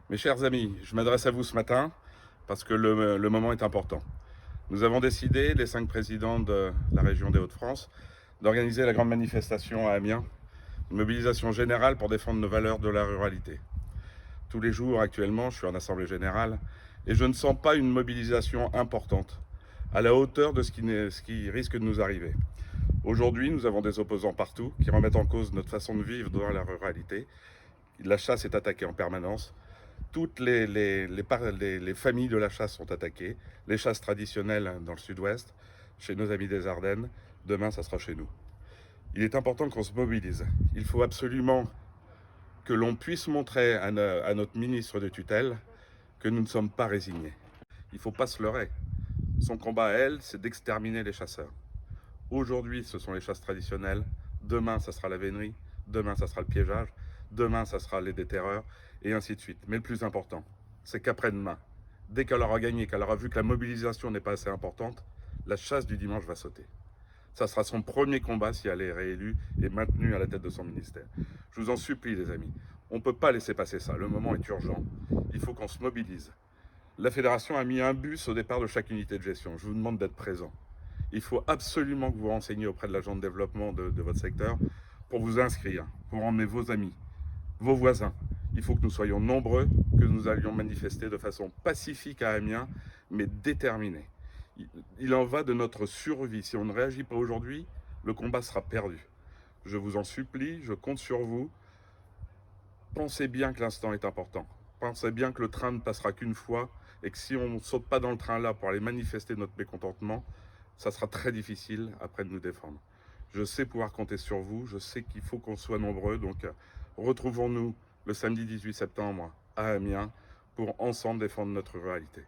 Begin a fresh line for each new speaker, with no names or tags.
Mes chers amis, je m'adresse à vous ce matin parce que le moment est important. Nous avons décidé, les 5 présidents de la région des Hauts-de-France, d'organiser la grande manifestation à Amiens, une mobilisation générale pour défendre nos valeurs de la ruralité. Tous les jours actuellement, je suis en assemblée générale et je ne sens pas une mobilisation importante, à la hauteur de ce qui risque de nous arriver. Aujourd'hui, nous avons des opposants partout qui remettent en cause notre façon de vivre dans la ruralité. La chasse est attaquée en permanence. Toutes les familles de la chasse sont attaquées. Les chasses traditionnelles dans le sud-ouest, chez nos amis des Ardennes. Demain, ça sera chez nous. Il est important qu'on se mobilise. Il faut absolument que l'on puisse montrer à notre ministre de tutelle que nous ne sommes pas résignés. Il ne faut pas se leurrer. Son combat à elle, c'est d'exterminer les chasseurs. Aujourd'hui, ce sont les chasses traditionnelles. Demain, ça sera la vénerie. Demain, ça sera le piégeage. Demain, ça sera les déterreurs. Et ainsi de suite. Mais le plus important, c'est qu'après-demain, dès qu'elle aura gagné, qu'elle aura vu que la mobilisation n'est pas assez importante, la chasse du dimanche va sauter. Ça sera son premier combat si elle est réélue et maintenue à la tête de son ministère. Je vous en supplie, les amis. On ne peut pas laisser passer ça. Le moment est urgent. Il faut qu'on se mobilise. La fédération a mis un bus au départ de chaque unité de gestion. Je vous demande d'être présent. Il faut absolument que vous vous renseigniez auprès de l'agent de développement de votre secteur pour vous inscrire, pour emmener vos amis, vos voisins. Il faut que nous soyons nombreux, que nous allions manifester de façon pacifique à Amiens, mais déterminée. Il en va de notre survie. Si on ne réagit pas aujourd'hui, le combat sera perdu. Je vous en supplie, je compte sur vous. Pensez bien que l'instant est important. Pensez bien que le train ne passera qu'une fois et que si on ne saute pas dans le train là pour aller manifester notre mécontentement, ça sera très difficile après de nous défendre. Je sais pouvoir compter sur vous, je sais qu'il faut qu'on soit nombreux, donc retrouvons-nous le samedi 18 septembre à Amiens pour ensemble défendre notre ruralité.